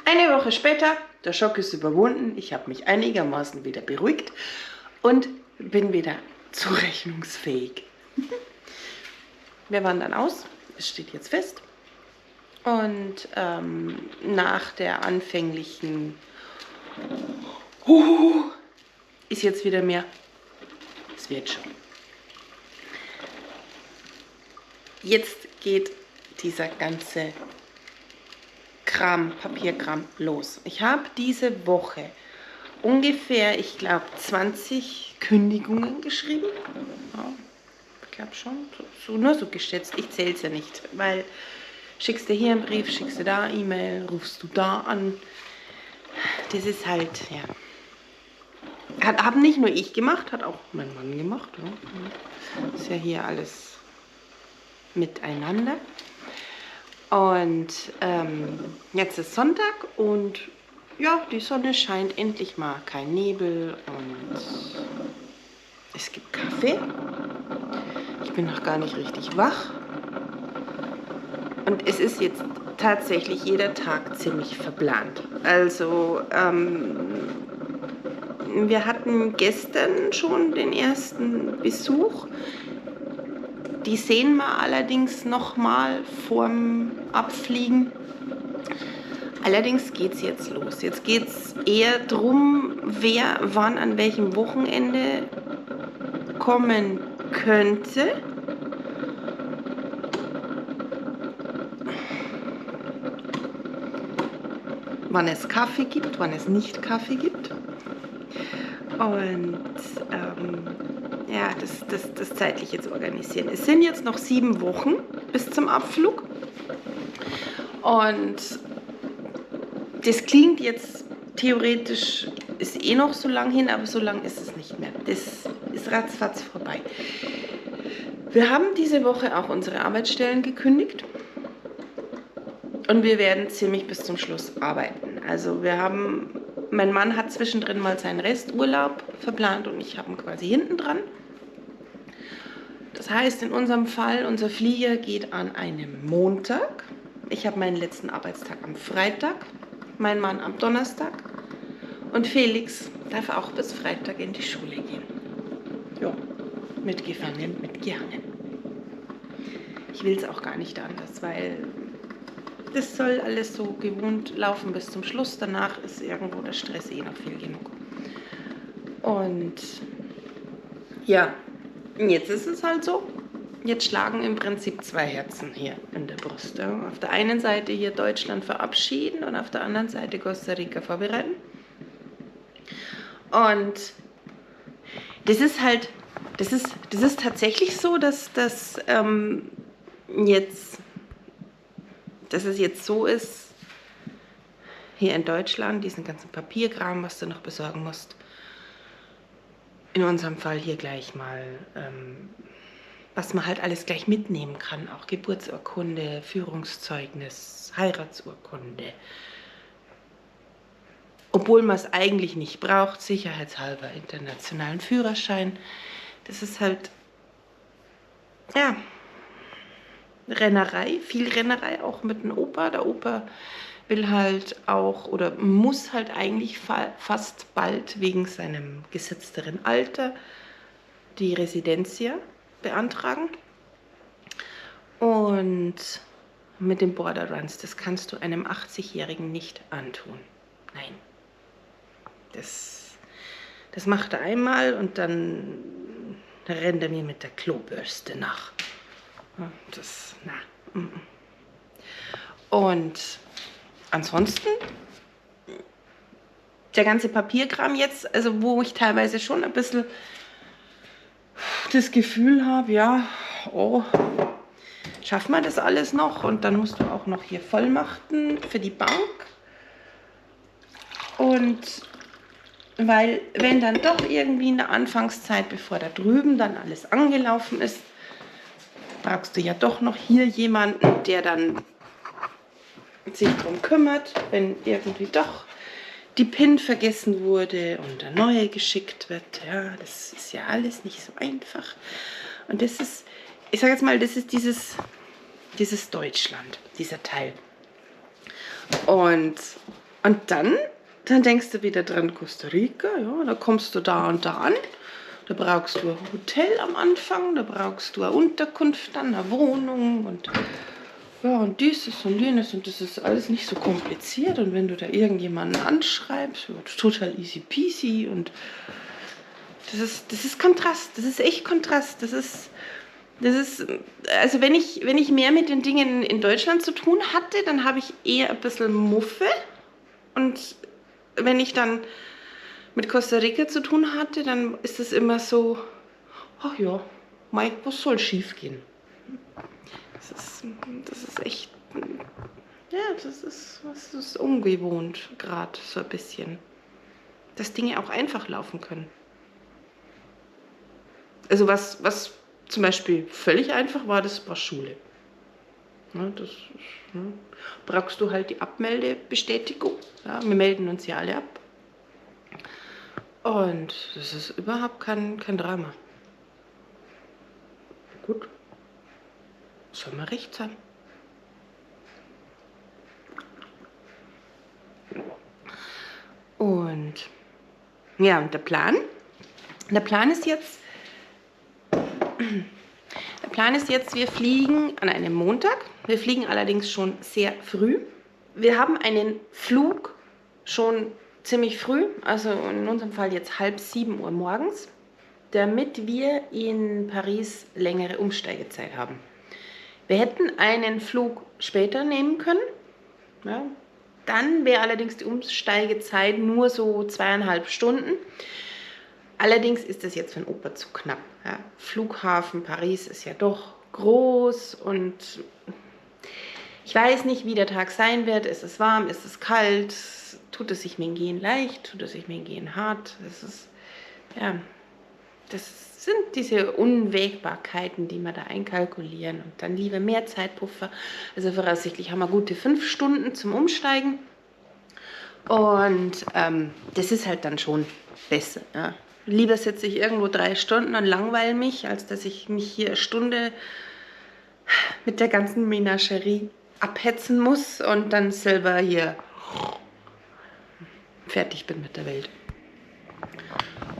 Eine Woche später, der Schock ist überwunden, ich habe mich einigermaßen wieder beruhigt und bin wieder zurechnungsfähig. Wir wandern aus, es steht jetzt fest. Und nach der anfänglichen ist jetzt wieder mehr, es wird schon. Jetzt geht dieser ganze Papierkram los. Ich habe diese Woche ungefähr, ich glaube, 20 Kündigungen geschrieben. Ja, ich glaube schon, nur so geschätzt. Ich zähle es ja nicht, weil schickst du hier einen Brief, schickst du da eine E-Mail, rufst du da an. Das ist halt, ja. Hab nicht nur ich gemacht, hat auch mein Mann gemacht. Ja. Ist ja hier alles miteinander. Und jetzt ist Sonntag und ja, die Sonne scheint endlich mal, kein Nebel und es gibt Kaffee. Ich bin noch gar nicht richtig wach. Und es ist jetzt tatsächlich jeder Tag ziemlich verplant. Also wir hatten gestern schon den ersten Besuch. Die sehen wir allerdings noch mal vorm Abfliegen. Allerdings geht es jetzt los. Jetzt geht es eher darum, wer wann an welchem Wochenende kommen könnte. Wann es Kaffee gibt, wann es nicht Kaffee gibt. Und ja, das zeitlich jetzt organisieren. Es sind jetzt noch 7 Wochen bis zum Abflug. Und das klingt jetzt theoretisch, ist eh noch so lang hin, aber so lang ist es nicht mehr. Das ist ratzfatz vorbei. Wir haben diese Woche auch unsere Arbeitsstellen gekündigt. Und wir werden ziemlich bis zum Schluss arbeiten. Also mein Mann hat zwischendrin mal seinen Resturlaub verplant und ich habe ihn quasi hinten dran. Das heißt, in unserem Fall, unser Flieger geht an einem Montag. Ich habe meinen letzten Arbeitstag am Freitag, mein Mann am Donnerstag und Felix darf auch bis Freitag in die Schule gehen. Ja, mitgefangen, mitgehangen. Ich will es auch gar nicht anders, weil das soll alles so gewohnt laufen bis zum Schluss. Danach ist irgendwo der Stress eh noch viel genug. Und ja, jetzt ist es halt so. Jetzt schlagen im Prinzip 2 Herzen hier in der Brust. Ja. Auf der einen Seite hier Deutschland verabschieden und auf der anderen Seite Costa Rica vorbereiten. Und das ist halt, das ist tatsächlich so, dass es jetzt so ist, hier in Deutschland, diesen ganzen Papierkram, was du noch besorgen musst. In unserem Fall hier gleich mal, was man halt alles gleich mitnehmen kann, auch Geburtsurkunde, Führungszeugnis, Heiratsurkunde. Obwohl man es eigentlich nicht braucht, sicherheitshalber internationalen Führerschein. Das ist halt, ja, Rennerei, viel Rennerei, auch mit dem Opa. Der Opa will halt auch oder muss halt eigentlich fast bald wegen seinem gesetzteren Alter die Residencia beantragen. Und mit den Border Runs, das kannst du einem 80-Jährigen nicht antun. Nein. Das macht er einmal und dann rennt er mir mit der Klobürste nach. Und ansonsten, der ganze Papierkram jetzt, also wo ich teilweise schon ein bisschen das Gefühl habe, ja, oh, schaffen wir das alles noch? Und dann musst du auch noch hier Vollmachten für die Bank. Und weil, wenn dann doch irgendwie in der Anfangszeit, bevor da drüben dann alles angelaufen ist, brauchst du ja doch noch hier jemanden, der dann sich darum kümmert, wenn irgendwie doch die PIN vergessen wurde und eine neue geschickt wird. Ja, das ist ja alles nicht so einfach. Und das ist, ich sage jetzt mal, das ist dieses Deutschland, dieser Teil. Und Und dann denkst du wieder dran, Costa Rica, ja, da kommst du da und da an. Da brauchst du ein Hotel am Anfang, da brauchst du eine Unterkunft, dann eine Wohnung und ja, und dieses und jenes und das ist alles nicht so kompliziert. Und wenn du da irgendjemanden anschreibst, wird total easy peasy und das ist Kontrast, das ist echt Kontrast. Das ist, also wenn ich mehr mit den Dingen in Deutschland zu tun hatte, dann habe ich eher ein bisschen Muffe. Und wenn ich dann mit Costa Rica zu tun hatte, dann ist es immer so, ach ja, Mike, was soll schief gehen? Das ist echt, ja, das ist ungewohnt, gerade so ein bisschen. Dass Dinge auch einfach laufen können. Also was zum Beispiel völlig einfach war, das war Schule. Ja, brauchst du halt die Abmeldebestätigung. Ja, wir melden uns ja alle ab. Und das ist überhaupt kein Drama. Gut, soll mal recht sein. Und ja, und der Plan ist jetzt, wir fliegen an einem Montag. Wir fliegen allerdings schon sehr früh. Wir haben einen Flug schon ziemlich früh, also in unserem Fall jetzt 6:30 Uhr morgens, damit wir in Paris längere Umsteigezeit haben. Wir hätten einen Flug später nehmen können. Ja. Dann wäre allerdings die Umsteigezeit nur so 2,5 Stunden. Allerdings ist das jetzt für den Opa zu knapp. Ja. Flughafen Paris ist ja doch groß und ich weiß nicht, wie der Tag sein wird. Ist es warm, ist es kalt? Tut es sich mir Gehen leicht? Tut es sich mir Gehen hart? Das sind diese Unwägbarkeiten, die wir da einkalkulieren. Und dann lieber mehr Zeitpuffer. Also voraussichtlich haben wir gute 5 Stunden zum Umsteigen. Und das ist halt dann schon besser. Ja. Lieber sitze ich irgendwo 3 Stunden und langweile mich, als dass ich mich hier eine Stunde mit der ganzen Menagerie abhetzen muss und dann selber hier fertig bin mit der Welt.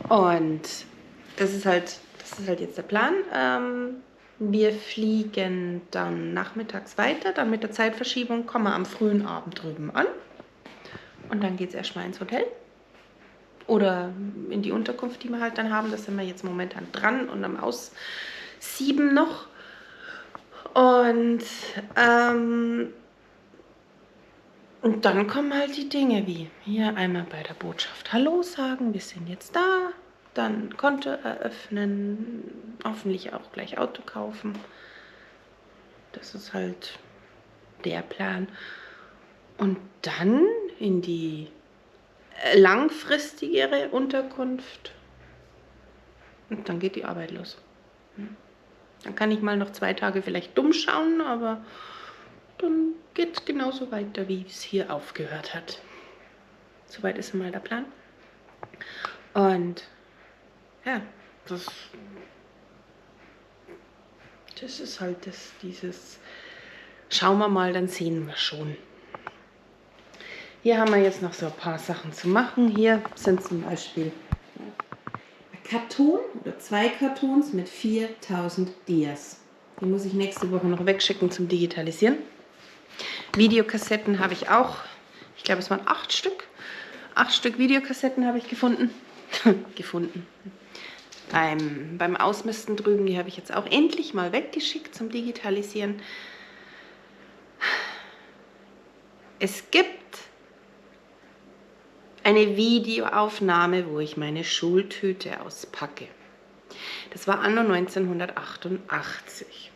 Und das ist halt jetzt der Plan. Wir fliegen dann nachmittags weiter, dann mit der Zeitverschiebung kommen wir am frühen Abend drüben an. Und dann geht es erstmal ins Hotel oder in die Unterkunft, die wir halt dann haben. Da sind wir jetzt momentan dran und am Aussieben noch. Und dann kommen halt die Dinge wie hier einmal bei der Botschaft Hallo sagen, wir sind jetzt da. Dann Konto eröffnen, hoffentlich auch gleich Auto kaufen. Das ist halt der Plan. Und dann in die langfristigere Unterkunft. Und dann geht die Arbeit los. Dann kann ich mal noch 2 Tage vielleicht dumm schauen, aber dann geht es genauso weiter, wie es hier aufgehört hat. Soweit ist mal der Plan. Und ja, das ist halt dieses, schauen wir mal, dann sehen wir schon. Hier haben wir jetzt noch so ein paar Sachen zu machen. Hier sind zum Beispiel ein Karton oder 2 Kartons mit 4000 Dias. Die muss ich nächste Woche noch wegschicken zum Digitalisieren. Videokassetten habe ich auch. Ich glaube, es waren 8 Stück. 8 Stück Videokassetten habe ich gefunden. Beim Ausmisten drüben, die habe ich jetzt auch endlich mal weggeschickt zum Digitalisieren. Es gibt eine Videoaufnahme, wo ich meine Schultüte auspacke. Das war anno 1988.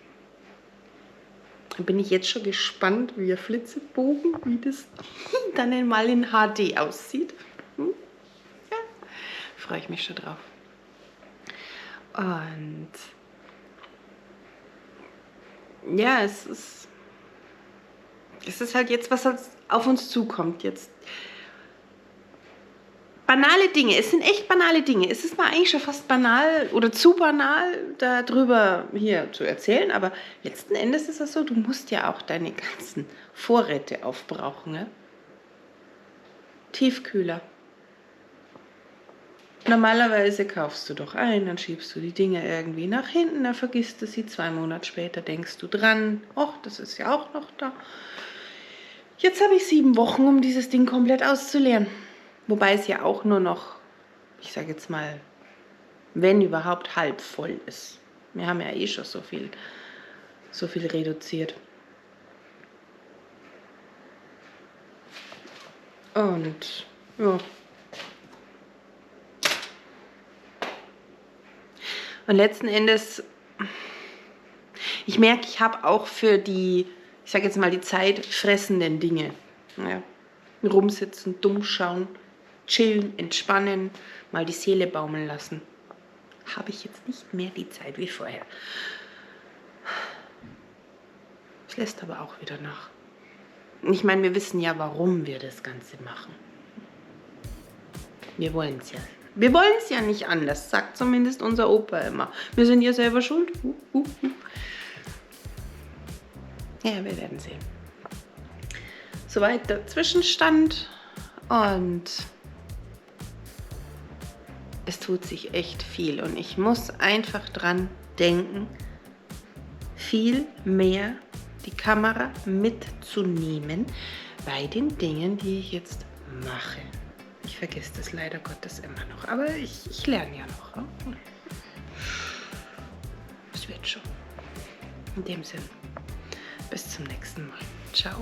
Da bin ich jetzt schon gespannt, wie ein Flitzebogen, wie das dann einmal in HD aussieht. Ja, freue ich mich schon drauf. Und ja, es ist halt jetzt, was auf uns zukommt. Jetzt banale Dinge, es sind echt banale Dinge. Es ist mal eigentlich schon fast banal oder zu banal, darüber hier zu erzählen, aber letzten Endes ist es so, du musst ja auch deine ganzen Vorräte aufbrauchen. Ne? Tiefkühler. Normalerweise kaufst du doch ein, dann schiebst du die Dinge irgendwie nach hinten, dann vergisst du sie, 2 Monate später denkst du dran, ach, das ist ja auch noch da. Jetzt habe ich 7 Wochen, um dieses Ding komplett auszuleeren. Wobei es ja auch nur noch, ich sage jetzt mal, wenn überhaupt halb voll ist. Wir haben ja eh schon so viel reduziert. Und ja. Und letzten Endes, ich merke, ich habe auch für die, ich sage jetzt mal, die zeitfressenden Dinge, ja, rumsitzen, dumm schauen, chillen, entspannen, mal die Seele baumeln lassen, habe ich jetzt nicht mehr die Zeit wie vorher. Es lässt aber auch wieder nach. Ich meine, wir wissen ja, warum wir das Ganze machen. Wir wollen es ja. Wir wollen es ja nicht anders, sagt zumindest unser Opa immer. Wir sind ja selber schuld. Ja, wir werden sehen. Soweit der Zwischenstand. Und es tut sich echt viel. Und ich muss einfach dran denken, viel mehr die Kamera mitzunehmen bei den Dingen, die ich jetzt mache. Ich vergesse das leider Gottes immer noch, aber ich lerne ja noch. Es wird schon. In dem Sinn, bis zum nächsten Mal. Ciao.